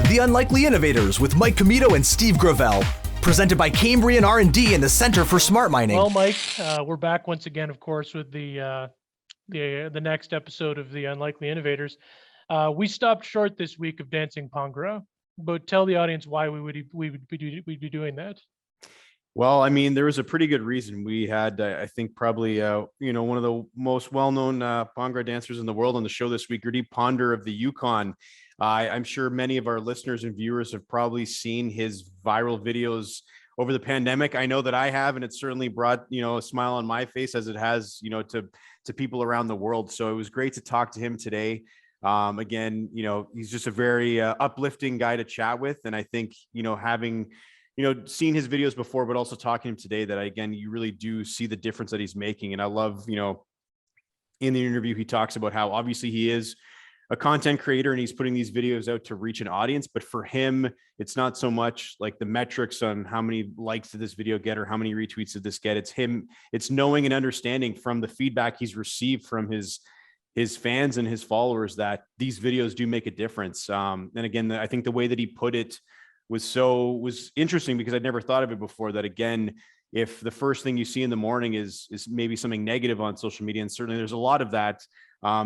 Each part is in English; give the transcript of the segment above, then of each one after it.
The Unlikely Innovators with Mike Commito and Steve Gravel. Presented by Cambrian R&D and the Center for Smart Mining. Well, Mike, we're back once again, of course, with the next episode of The Unlikely Innovators. We stopped short this week of dancing Bhangra, but tell the audience why we'd be doing that. Well, I mean, there was a pretty good reason. We had, I think, probably, one of the most well-known Bhangra dancers in the world on the show this week, Gurdeep Pandher of the Yukon. I'm sure many of our listeners and viewers have probably seen his viral videos over the pandemic. I know that I have, and it certainly brought, a smile on my face as it has, to people around the world. So it was great to talk to him today. Again, he's just a very uplifting guy to chat with. And I think, having, seen his videos before, but also talking to him today, that again, you really do see the difference that he's making. And I love, in the interview, he talks about how obviously he is a content creator and he's putting these videos out to reach an audience. But for him, it's not so much like the metrics on how many likes did this video get or how many retweets did this get. It's knowing and understanding from the feedback he's received from his fans and his followers that these videos do make a difference. And again, I think the way that he put it was interesting, because I'd never thought of it before, that again, if the first thing you see in the morning is maybe something negative on social media, and certainly there's a lot of that,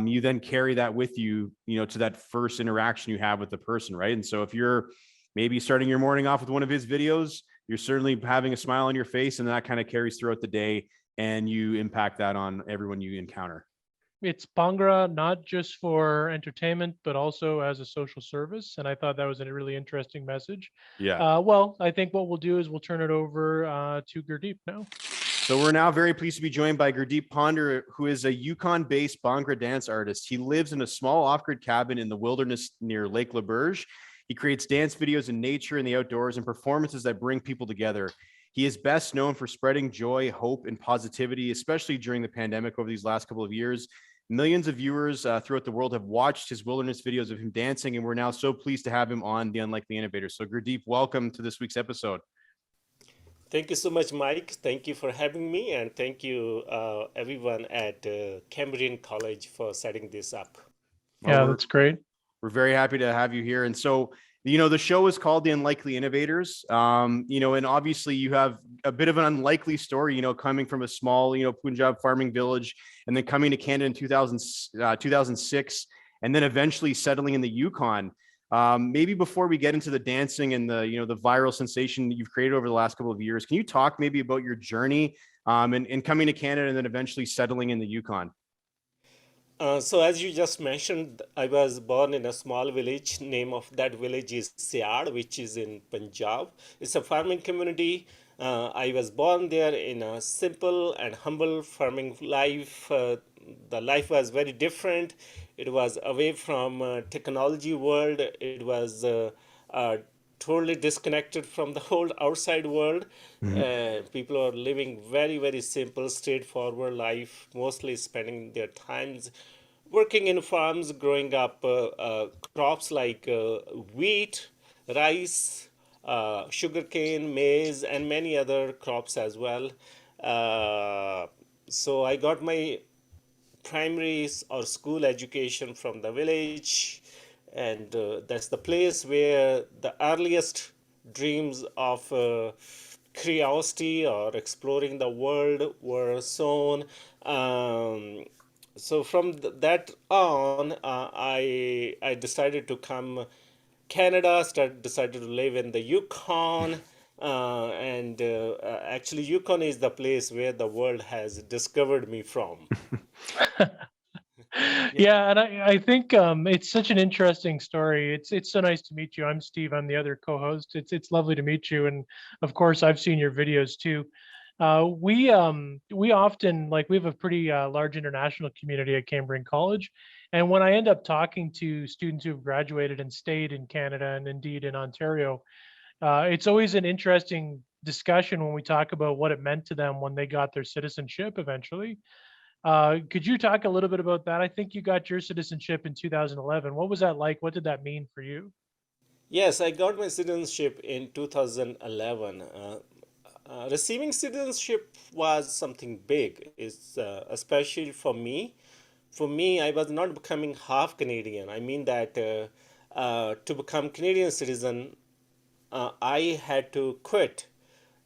you then carry that with you, to that first interaction you have with the person, right? And so if you're maybe starting your morning off with one of his videos, you're certainly having a smile on your face, and that kind of carries throughout the day, and you impact that on everyone you encounter. It's Bhangra not just for entertainment, but also as a social service. And I thought that was a really interesting message. Yeah. Well, I think what we'll do is we'll turn it over to Gurdeep now. So we're now very pleased to be joined by Gurdeep Pandher, who is a Yukon-based Bhangra dance artist. He lives in a small off-grid cabin in the wilderness near Lake Laberge. He creates dance videos in nature and the outdoors and performances that bring people together. He is best known for spreading joy, hope, and positivity, especially during the pandemic over these last couple of years. Millions of viewers throughout the world have watched his wilderness videos of him dancing, and we're now so pleased to have him on The Unlikely Innovators. So Gurdeep, welcome to this week's episode. Thank you so much, Mike. Thank you for having me, and thank you everyone at Cambrian College for setting this up. Well, that's great. We're very happy to have you here. And so, the show is called The Unlikely Innovators, and obviously you have a bit of an unlikely story, coming from a small, Punjab farming village, and then coming to Canada in 2006, and then eventually settling in the Yukon. Maybe before we get into the dancing and the viral sensation that you've created over the last couple of years, can you talk maybe about your journey and coming to Canada and then eventually settling in the Yukon? So as you just mentioned, I was born in a small village. Name of that village is Siad, which is in Punjab. It's a farming community. I was born there in a simple and humble farming life. The life was very different. It was away from technology world. It was totally disconnected from the whole outside world. People are living very, very simple, straightforward life, mostly spending their times working in farms, growing up crops like wheat, rice, sugarcane, maize, and many other crops as well. So I got my primary or school education from the village, and that's the place where the earliest dreams of curiosity or exploring the world were sown. So from that on, I decided to come Canada. Decided to live in the Yukon, and actually Yukon is the place where the world has discovered me from. Yeah, and I think it's such an interesting story. It's so nice to meet you. I'm Steve. I'm the other co-host. It's lovely to meet you, and of course I've seen your videos too. We often, like, we have a pretty large international community at Cambrian College, and when I end up talking to students who've graduated and stayed in Canada and indeed in Ontario, it's always an interesting discussion when we talk about what it meant to them when they got their citizenship eventually. Could you talk a little bit about that? I think you got your citizenship in 2011. What was that like? What did that mean for you? Yes, I got my citizenship in 2011. Receiving citizenship was something big. It's especially for me. For me, I was not becoming half Canadian. I mean that to become Canadian citizen, I had to quit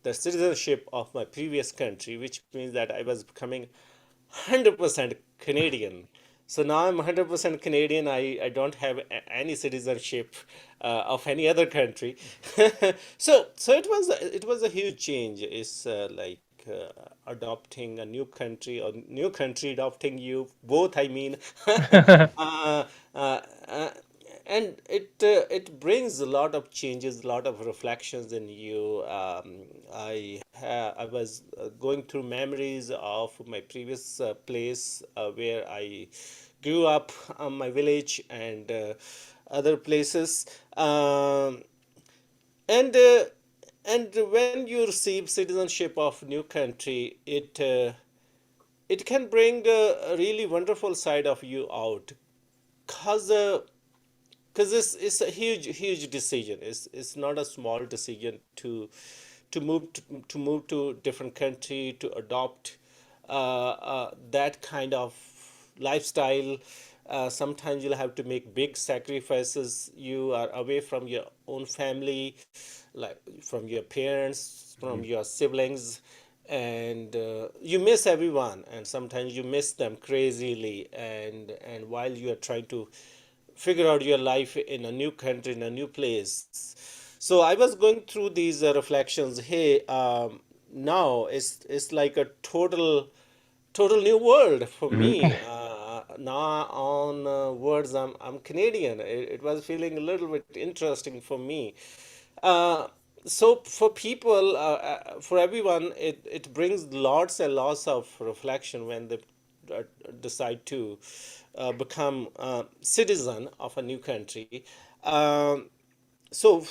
the citizenship of my previous country, which means that I was becoming 100% Canadian. So now I'm 100% Canadian. I don't have any citizenship of any other country. So it was a huge change. It's like adopting a new country or new country adopting you. Both, I mean. uh, uh, uh, and it brings a lot of changes, a lot of reflections in you. I was going through memories of my previous place where I grew up, my village, and other places. And and when you receive citizenship of new country, it can bring a really wonderful side of you out, cause it's a huge decision. It's not a small decision to move to different country, to adopt that kind of lifestyle. Sometimes you'll have to make big sacrifices. You are away from your own family, like from your parents, from your siblings, and you miss everyone. And sometimes you miss them crazily. And while you are trying to figure out your life in a new country, in a new place. So I was going through these reflections. Hey, now it's like a total new world for me. Now on words, I'm Canadian. It was feeling a little bit interesting for me. Uh, so for people, for everyone, it brings lots and lots of reflection when they uh, decide to become citizen of a new country. Um, so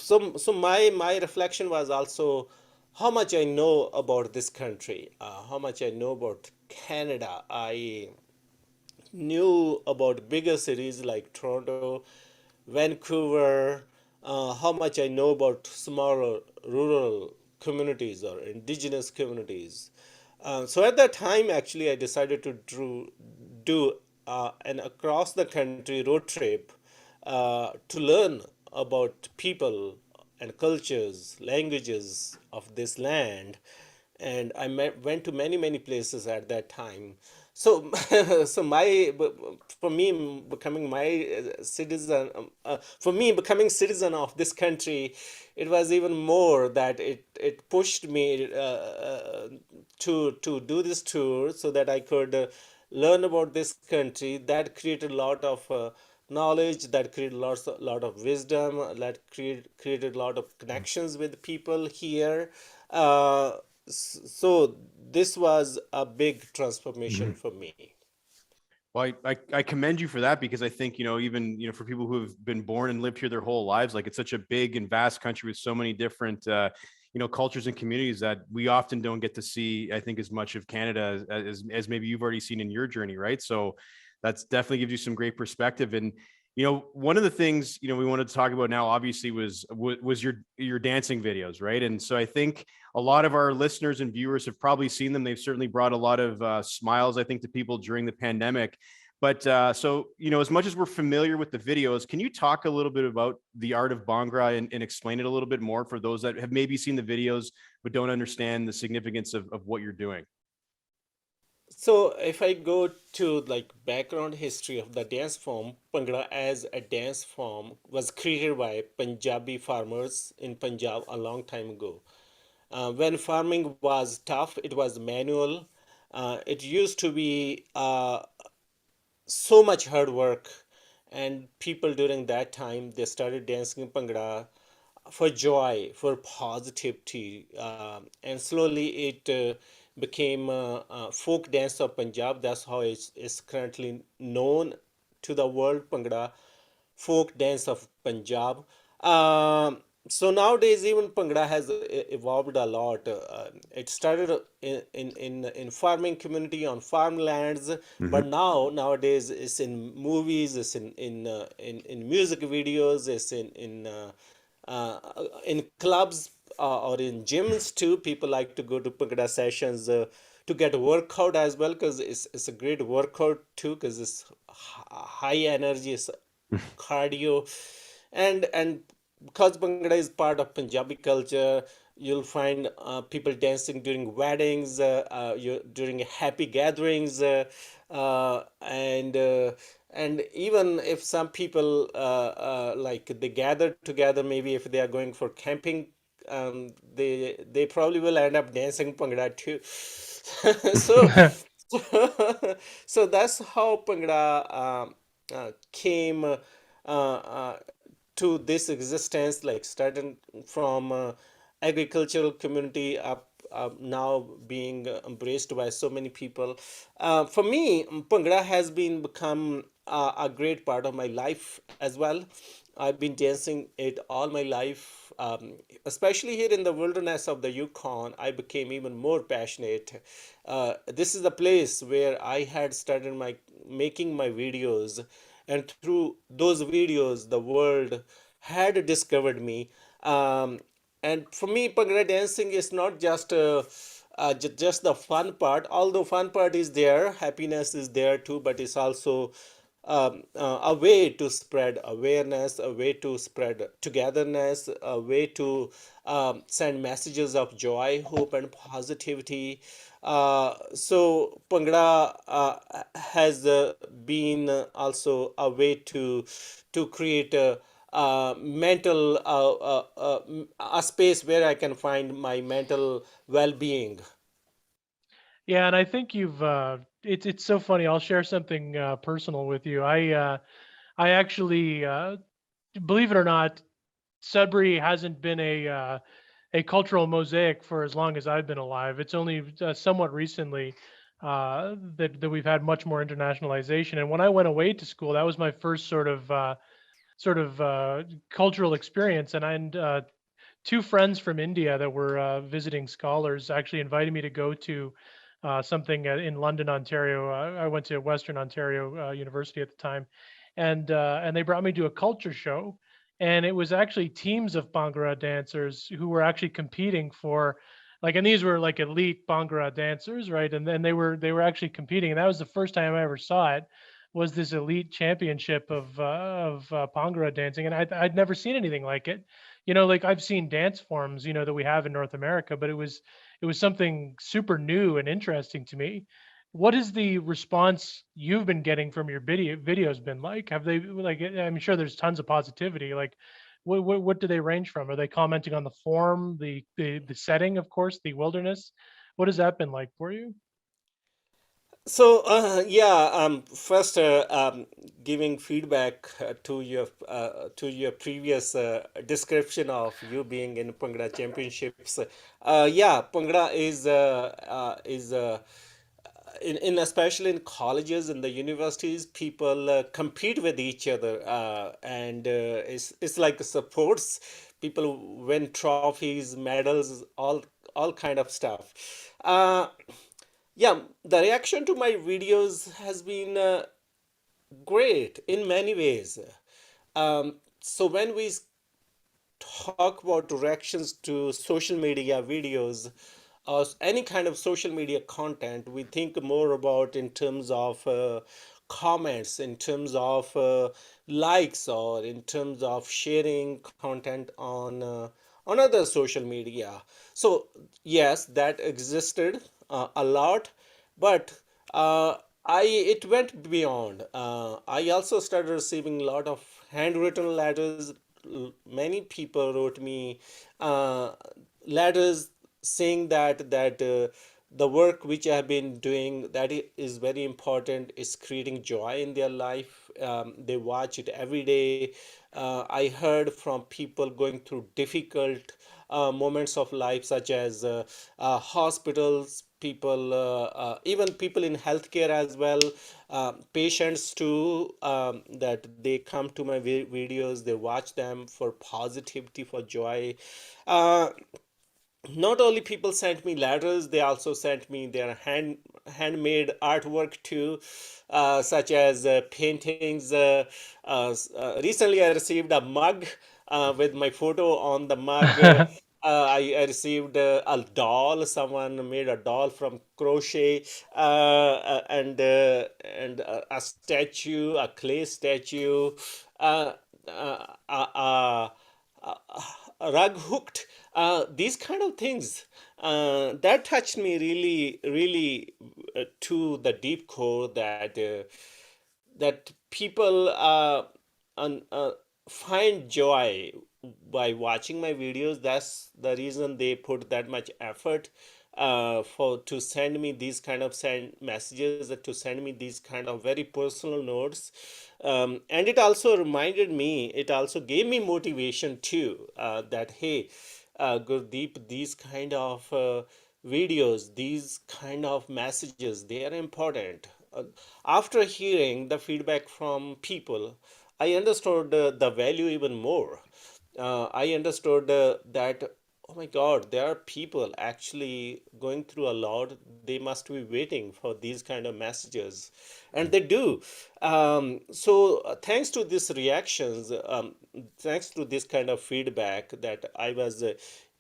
my reflection was also how much I know about this country, how much I know about Canada. I knew about bigger cities like Toronto, Vancouver, how much I know about smaller rural communities or indigenous communities. So at that time, actually, I decided to do an across the country road trip to learn about people and cultures, languages of this land, and went to many places at that time. So, so for me becoming my citizen, for me becoming citizen of this country, it was even more that it pushed me to do this tour so that I could learn about this country. That created a lot of knowledge, that created lot of wisdom, that created a lot of connections with people here. So this was a big transformation for me. Well, I commend you for that, because I think, even, for people who have been born and lived here their whole lives, like, it's such a big and vast country with so many different, cultures and communities that we often don't get to see, I think, as much of Canada as maybe you've already seen in your journey. Right. So that's definitely gives you some great perspective. And, one of the things, we wanted to talk about now, obviously, was your dancing videos. Right. And so I think a lot of our listeners and viewers have probably seen them. They've certainly brought a lot of smiles, I think, to people during the pandemic. But so, as much as we're familiar with the videos, can you talk a little bit about the art of Bhangra and explain it a little bit more for those that have maybe seen the videos but don't understand the significance of what you're doing? So if I go to like background history of the dance form, Bhangra as a dance form was created by Punjabi farmers in Punjab a long time ago. When farming was tough, it was manual. It used to be so much hard work, and people during that time they started dancing Bhangra for joy, for positivity, and slowly it became folk dance of Punjab. That's how it's currently known to the world, Bhangra, folk dance of Punjab. So nowadays, even Bhangra has evolved a lot. It started in farming community on farmlands, but nowadays it's in movies, it's in music videos, it's in clubs or in gyms too. People like to go to Bhangra sessions to get a workout as well, because it's a great workout too, because it's high energy, it's cardio. And because Bhangra is part of Punjabi culture, you'll find people dancing during weddings, during happy gatherings, and even if some people like they gather together, maybe if they are going for camping, they probably will end up dancing Bhangra too. So so that's how Bhangra came to this existence, like starting from agricultural community up now being embraced by so many people. For me, Bhangra has been become a great part of my life as well. I've been dancing it all my life, especially here in the wilderness of the Yukon. I became even more passionate. This is the place where I had started my making my videos, and through those videos, the world had discovered me. And for me, Bhangra dancing is not just just the fun part. Although fun part is there, happiness is there too, but it's also a way to spread awareness, a way to spread togetherness, a way to send messages of joy, hope, and positivity. So Bhangra has been also a way to create a mental a space where I can find my mental well-being. Yeah, and I think you've it's so funny. I'll share something personal with you. I actually believe it or not, Sudbury hasn't been a cultural mosaic for as long as I've been alive. It's only somewhat recently that we've had much more internationalization. And when I went away to school, that was my first sort of cultural experience. And two friends from India that were visiting scholars actually invited me to go to something in London, Ontario. I went to Western Ontario University at the time, and they brought me to a culture show, and it was actually teams of Bhangra dancers who were actually competing for, like, and these were like elite Bhangra dancers, right? And then they were actually competing, and that was the first time I ever saw it. Was this elite championship of Bhangra dancing, and I'd never seen anything like it. Like I've seen dance forms, that we have in North America, but it was something super new and interesting to me. What is the response you've been getting from your videos been like? Have they like I'm sure there's tons of positivity. Like what do they range from? Are they commenting on the form, the setting, of course, the wilderness? What has that been like for you? So yeah, first giving feedback to your previous description of you being in Bhangra championships. Yeah, Bhangra is in especially in colleges and the universities, people compete with each other, and it's like sports. People win trophies, medals, all kind of stuff. Yeah, the reaction to my videos has been great in many ways. So when we talk about reactions to social media videos or any kind of social media content, we think more about in terms of comments, in terms of likes, or in terms of sharing content on other social media. So yes, that existed a lot, but I it went beyond. I also started receiving a lot of handwritten letters. Many people wrote me uh, letters saying that the work which I have been doing, that is very important, is creating joy in their life. They watch it every day. I heard from people going through difficult moments of life, such as hospitals, people, even people in healthcare as well, patients too, that they come to my videos, they watch them for positivity, for joy. Uh, Not only people sent me letters, they also sent me their handmade artwork too, such as paintings. Recently I received a mug with my photo on the mug. I received a doll. Someone made a doll from crochet, and a statue, a clay statue. uh, uh, rug hooked, these kind of things that touched me really, really to the deep core, that people find joy by watching my videos. That's the reason they put that much effort for to send me these kind of send messages, to send me these kind of very personal notes. And it also reminded me, it also gave me motivation too, that hey, Gurdeep, these kind of videos, these kind of messages, they are important. After hearing the feedback from people, I understood the value even more. I understood that, oh my God, there are people actually going through a lot. They must be waiting for these kind of messages, and they do. So thanks to these reactions, thanks to this kind of feedback, that I was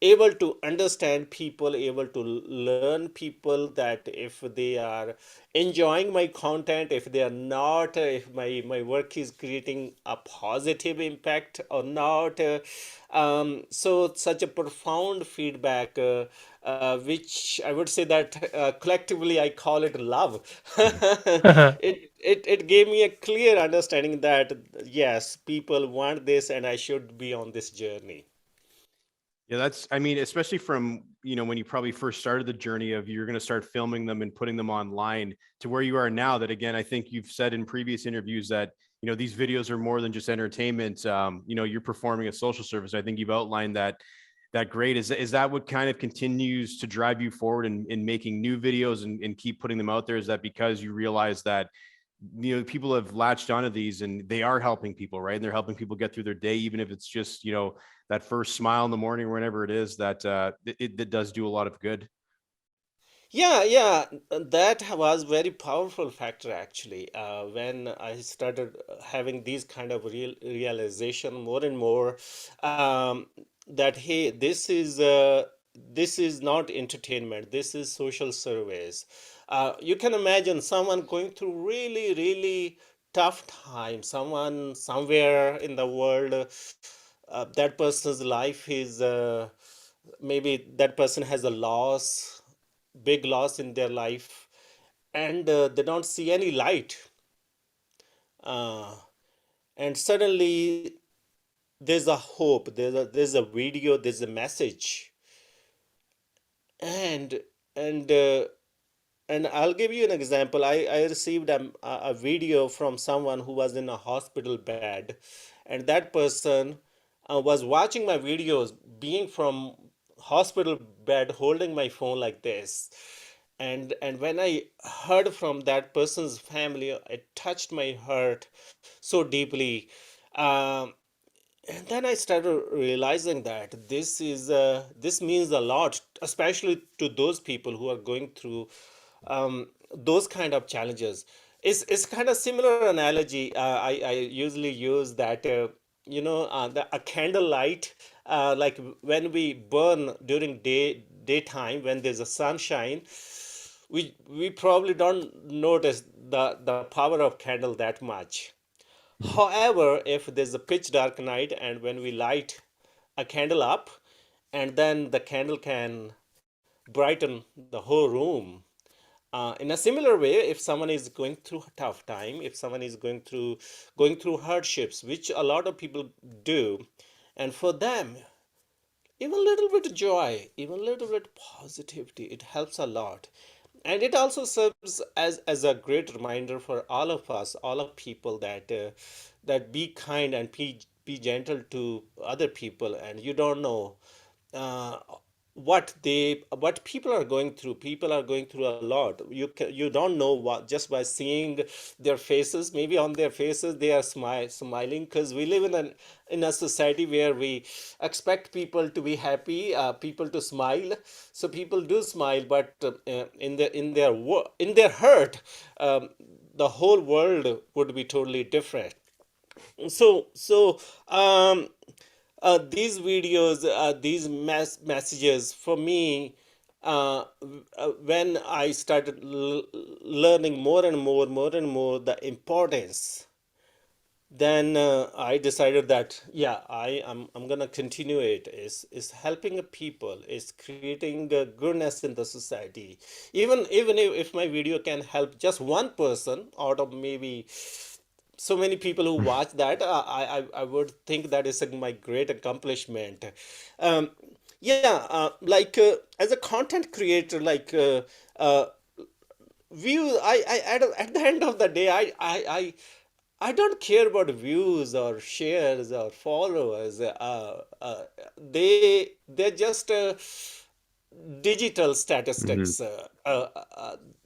able to understand people, able to learn people, that if they are enjoying my content, if they are not, if my work is creating a positive impact or not. So such a profound feedback, which I would say that collectively I call it love. It gave me a clear understanding that yes, people want this and I should be on this journey. Yeah, that's, I mean, especially from, when you probably first started the journey of you're going to start filming them and putting them online to where you are now, that again, I think you've said in previous interviews that, these videos are more than just entertainment. You're performing a social service. I think you've outlined that great. Is that what kind of continues to drive you forward in making new videos and keep putting them out there? Is that because you realize that people have latched onto these and they are helping people, right? And they're helping people get through their day, even if it's just that first smile in the morning or whenever it is, that it does do a lot of good. Yeah, yeah, that was very powerful factor actually. When I started having these kind of realization more and more, um, that hey, this is not entertainment. This is social service. You can imagine someone going through really, really tough time. Someone somewhere in the world, that person's life is maybe that person has a loss, big loss in their life, and they don't see any light, uh, and suddenly there's a hope, there's a video, there's a message, and and uh, and I'll give you an example. I received a video from someone who was in a hospital bed, and that person was watching my videos, being from hospital bed, holding my phone like this. And when I heard from that person's family, it touched my heart so deeply. Um, and then I started realizing that this means a lot, especially to those people who are going through those kind of challenges. It's kind of similar analogy. I usually use that a candlelight, like when we burn during daytime when there's a sunshine, we probably don't notice the power of candle that much. However, if there's a pitch dark night and when we light a candle up, and then the candle can brighten the whole room. In a similar way, if someone is going through a tough time, if someone is going through hardships, which a lot of people do, and for them, even a little bit of joy, even a little bit of positivity, it helps a lot. And it also serves as a great reminder for all of us, all of people, that be kind and be gentle to other people, and you don't know uh, what people are going through. People are going through a lot. You don't know what, just by seeing their faces. Maybe on their faces they are smiling, because we live in a society where we expect people to be happy, people to smile. So people do smile, but in their hurt, the whole world would be totally different. So these videos, these messages for me, when I started learning more and more, more and more, the importance, then I decided that yeah, I'm gonna continue it. Is helping people, is creating goodness in the society. Even if my video can help just one person out of maybe so many people who watch that, I would think that is my great accomplishment. Um, yeah, as a content creator, uh, views. At the end of the day, I don't care about views or shares or followers. They're just digital Mhm. statistics.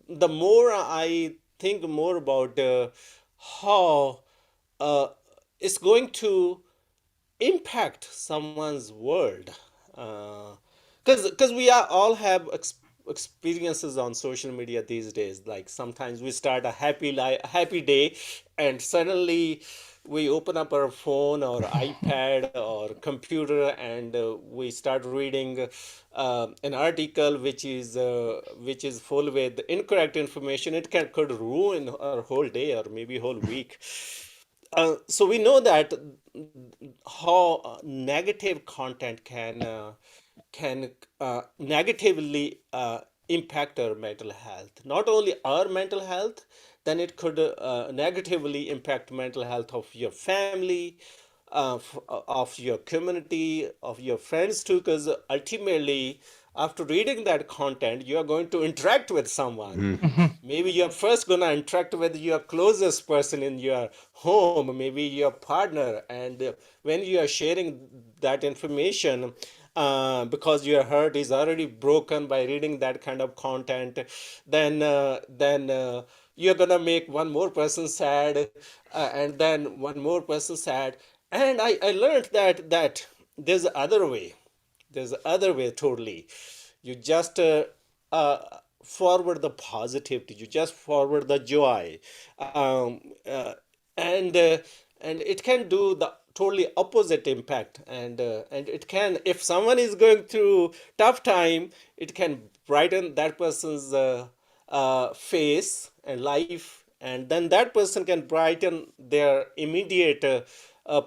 The more I think more about how uh, it's going to impact someone's world, because we are all have experiences on social media these days. Like sometimes we start a happy day, and suddenly we open up our phone or iPad or computer, and we start reading an article which is full with incorrect information. It could ruin our whole day or maybe whole week. So we know that how negative content can negatively impact our mental health. Not only our mental health, then it could negatively impact mental health of your family, of your community, of your friends too. Because ultimately, after reading that content, you are going to interact with someone. Mhm. Mhm. Maybe you're first gonna interact with your closest person in your home, maybe your partner, and when you are sharing that information, because your heart is already broken by reading that kind of content, then you're gonna make one more person sad, and then one more person sad. And I learned that there's other way. There's other way totally. You just forward the positivity. You just forward the joy, and and it can do the totally opposite impact. And it can, if someone is going through tough time, it can brighten that person's face and life, and then that person can brighten their immediate uh,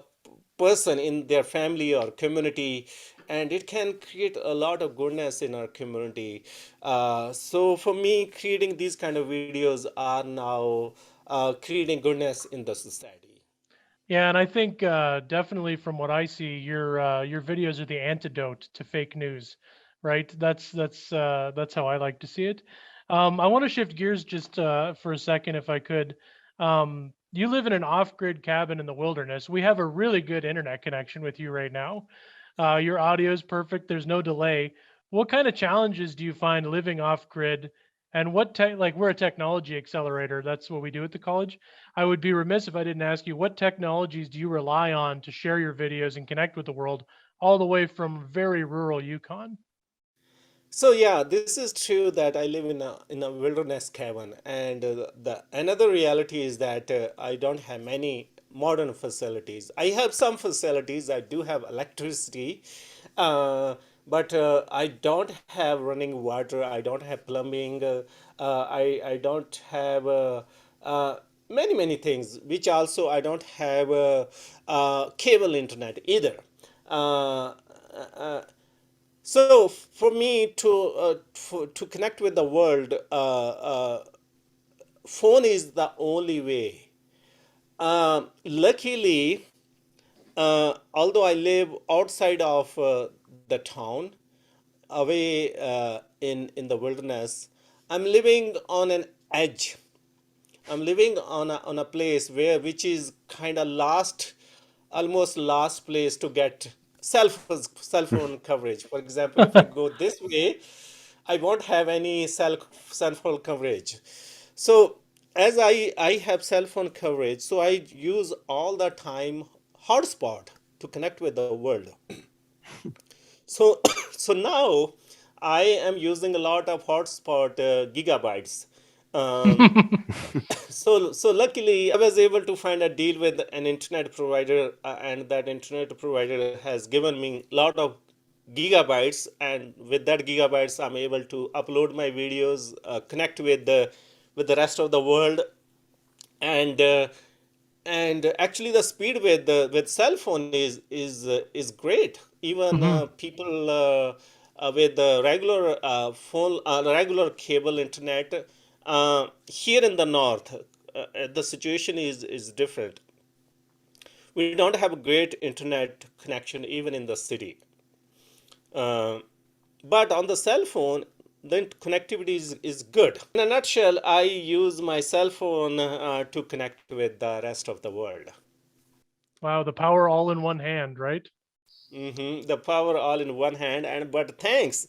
person in their family or community, and it can create a lot of goodness in our community. So for me, creating these kind of videos are now creating goodness in the society. Yeah, and I think definitely from what I see, your videos are the antidote to fake news, right? That's how I like to see it. I want to shift gears just for a second, if I could. You live in an off-grid cabin in the wilderness. We have a really good internet connection with you right now. Your audio is perfect. There's no delay. What kind of challenges do you find living off-grid? And like we're a technology accelerator. That's what we do at the college. I would be remiss if I didn't ask you, what technologies do you rely on to share your videos and connect with the world all the way from very rural Yukon? So yeah, this is true that I live in a wilderness cabin, and the another reality is that I don't have many modern facilities. I have some facilities. I do have electricity, uh, but I don't have running water. I don't have plumbing. I don't have many things. Which also I don't have cable internet either. Uh, uh, so for me to connect with the world, phone is the only way. Luckily, although I live outside of the town, away in the wilderness, I'm living on an edge. I'm living on a place where which is kind of almost last place to get cell phone coverage. For example, if I go this way, I won't have any cell phone coverage. So as I have cell phone coverage, so I use all the time hotspot to connect with the world. So so now I am using a lot of hotspot gigabytes. Um, so luckily I was able to find a deal with an internet provider, and that internet provider has given me a lot of gigabytes, and with that gigabytes I'm able to upload my videos, connect with the rest of the world, and and actually the speed with cell phone is great. Even Hmm. people with regular phone, regular cable internet, here in the north, the situation is different. We don't have a great internet connection even in the city. Uh, but on the cell phone, the connectivity is good. In a nutshell, I use my cell phone to connect with the rest of the world. Wow, the power all in one hand, right? The power all in one hand, and but thanks.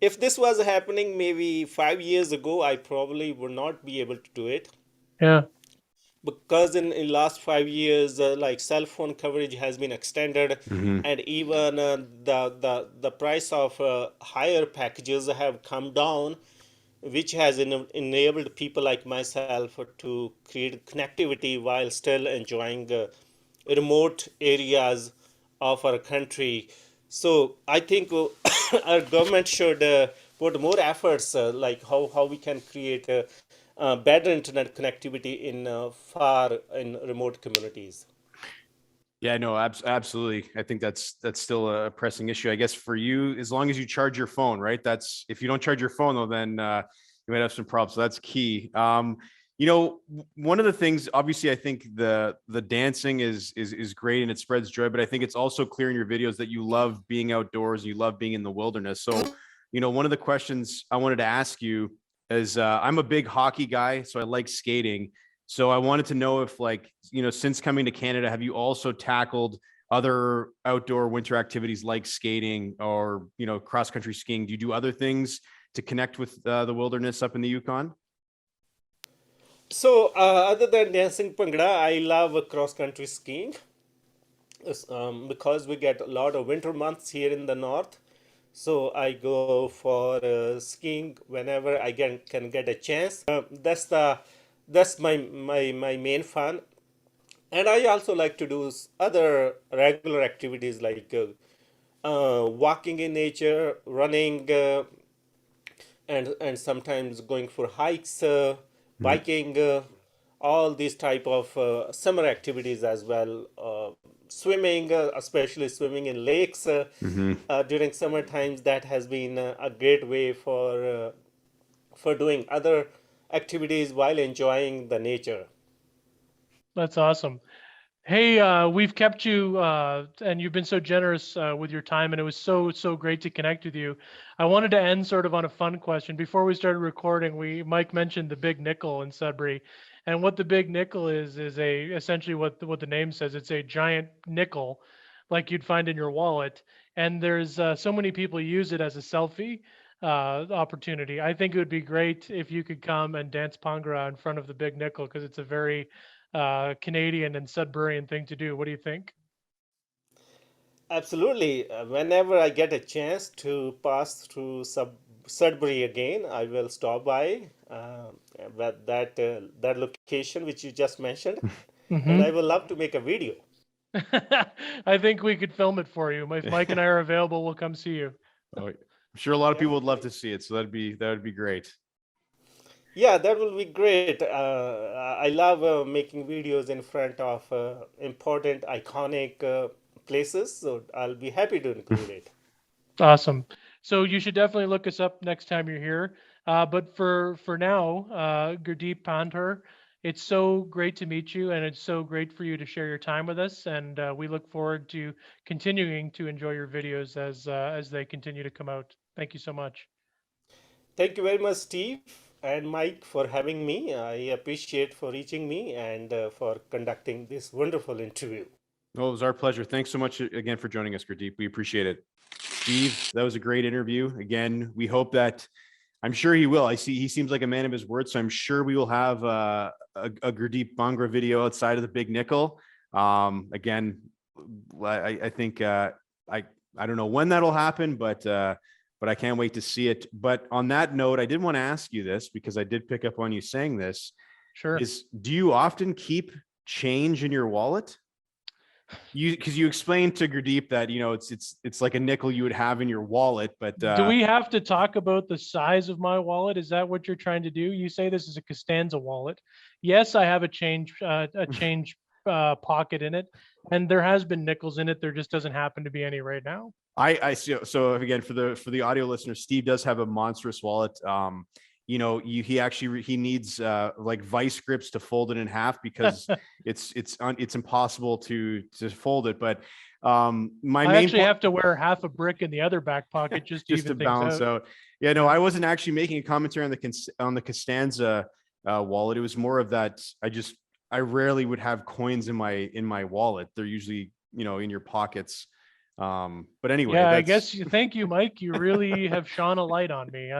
If this was happening maybe 5 years ago, I probably would not be able to do it, Yeah. because in last 5 years, like cell phone coverage has been extended, Hmm. and even the price of higher packages have come down, which has enabled people like myself to create connectivity while still enjoying remote areas of our country. So I think our government should put more efforts, like how we can create better internet connectivity in far in remote communities. Yeah, no, absolutely. I think that's still a pressing issue. I guess for you, as long as you charge your phone, right? That's if you don't charge your phone, though, then you might have some problems. So that's key. One of the things, obviously, I think the dancing is great and it spreads joy, but I think it's also clear in your videos that you love being outdoors, you love being in the wilderness. So, one of the questions I wanted to ask you is, I'm a big hockey guy, so I like skating. So I wanted to know if, like, since coming to Canada, have you also tackled other outdoor winter activities like skating or, cross country skiing? Do you do other things to connect with the wilderness up in the Yukon? So other than dancing Bhangra, I love cross country skiing. Because we get a lot of winter months here in the north. So I go for skiing whenever I can get a chance. That's my main fun. And I also like to do other regular activities like walking in nature, running, and sometimes going for hikes, Mhm. biking, all these type of summer activities as well. Swimming, especially swimming in lakes Mhm. during summer times, that has been a great way for doing other activities while enjoying the nature. That's awesome. Hey, we've kept you, and you've been so generous with your time, and it was so great to connect with you. I wanted to end sort of on a fun question. Before we started recording, Mike mentioned the big nickel in Sudbury, and what the big nickel is essentially what the name says. It's a giant nickel, like you'd find in your wallet, and there's so many people use it as a selfie opportunity. I think it would be great if you could come and dance Pangra in front of the big nickel because it's a very Canadian and Sudburyan thing to do. What do you think? Absolutely. Whenever I get a chance to pass through Sudbury again, I will stop by that location which you just mentioned, and I Hmm. will love to make a video. I think we could film it for you. If Mike and I are available, we'll come see you. Oh, I'm sure a lot of people would love Definitely. to see it. So that would be great. Yeah, that will be great. I love making videos in front of important, iconic places, so I'll be happy to include it. Awesome. So you should definitely look us up next time you're here. But for now, Gurdeep Pandher, it's so great to meet you, and it's so great for you to share your time with us. And we look forward to continuing to enjoy your videos as they continue to come out. Thank you so much. Thank you very much, Steve and Mike, for having me. I appreciate for reaching me and for conducting this wonderful interview. Oh, it was our pleasure. Thanks so much again for joining us, Gurdeep. We appreciate it. Steve, that was a great interview. Again, we hope that I'm sure he will. I see he seems like a man of his word, so I'm sure we will have a Gurdeep Bhangra video outside of the Big Nickel. Again, I think I don't know when that'll happen, but I can't wait to see it. But on that note, I did want to ask you this because I did pick up on you saying this. Sure. Is do you often keep change in your wallet? Because you explained to Gurdeep that it's like a nickel you would have in your wallet, but Do we have to talk about the size of my wallet? Is that what you're trying to do? You say this is a Costanza wallet. Yes, I have a change pocket in it, and there has been nickels in it. There just doesn't happen to be any right now. I see. So again, for the audio listeners, Steve does have a monstrous wallet. He needs like vice grips to fold it in half because it's impossible to fold it. But I actually have to wear half a brick in the other back pocket just to balance out. Yeah, no, I wasn't actually making a commentary on the Costanza wallet. It was more of that. I rarely would have coins in my wallet. They're usually, in your pockets. But anyway, yeah, I guess thank you, Mike. You really have shone a light on me.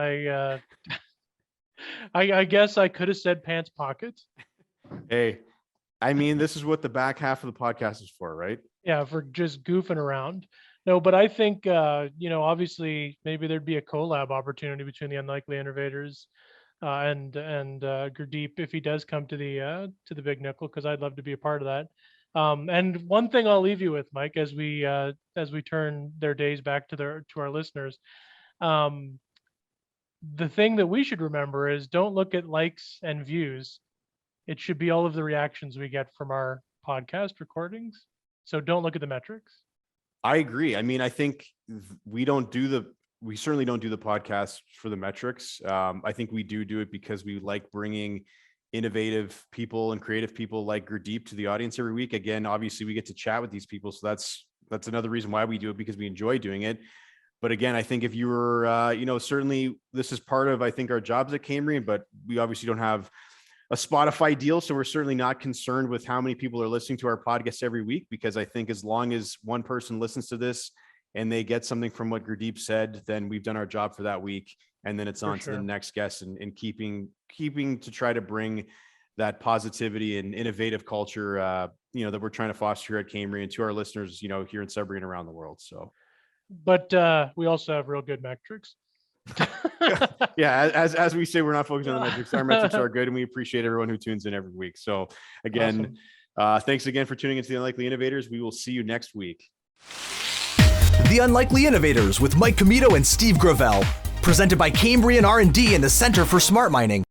I guess I could have said pants pockets. Hey, I mean, this is what the back half of the podcast is for, right? Yeah, for just goofing around. No, but I think obviously maybe there'd be a collab opportunity between the Unlikely Innovators and Gurdeep if he does come to the Big Nickel, because I'd love to be a part of that. And one thing I'll leave you with, Mike, as we turn their days back to our listeners, the thing that we should remember is don't look at likes and views. It should be all of the reactions we get from our podcast recordings. So don't look at the metrics. I agree. I mean, I think we certainly don't do the podcast for the metrics. I think we do it because we like bringing innovative people and creative people like Gurdeep to the audience every week. Again, obviously we get to chat with these people. So that's another reason why we do it, because we enjoy doing it. But again, I think if you were, certainly this is part of, I think, our jobs at Cambrian, but we obviously don't have a Spotify deal. So we're certainly not concerned with how many people are listening to our podcast every week, because I think as long as one person listens to this and they get something from what Gurdeep said, then we've done our job for that week. And then it's on to the next guest, and keeping to try to bring that positivity and innovative culture, that we're trying to foster here at Cambrian to our listeners, here in Sudbury and around the world. So. But we also have real good metrics. Yeah, as we say, we're not focused on the metrics. Our metrics are good, and we appreciate everyone who tunes in every week. So again, thanks again for tuning into the Unlikely Innovators. We will see you next week. The Unlikely Innovators with Mike Commito and Steve Gravel, presented by Cambrian R&D and the Center for Smart Mining.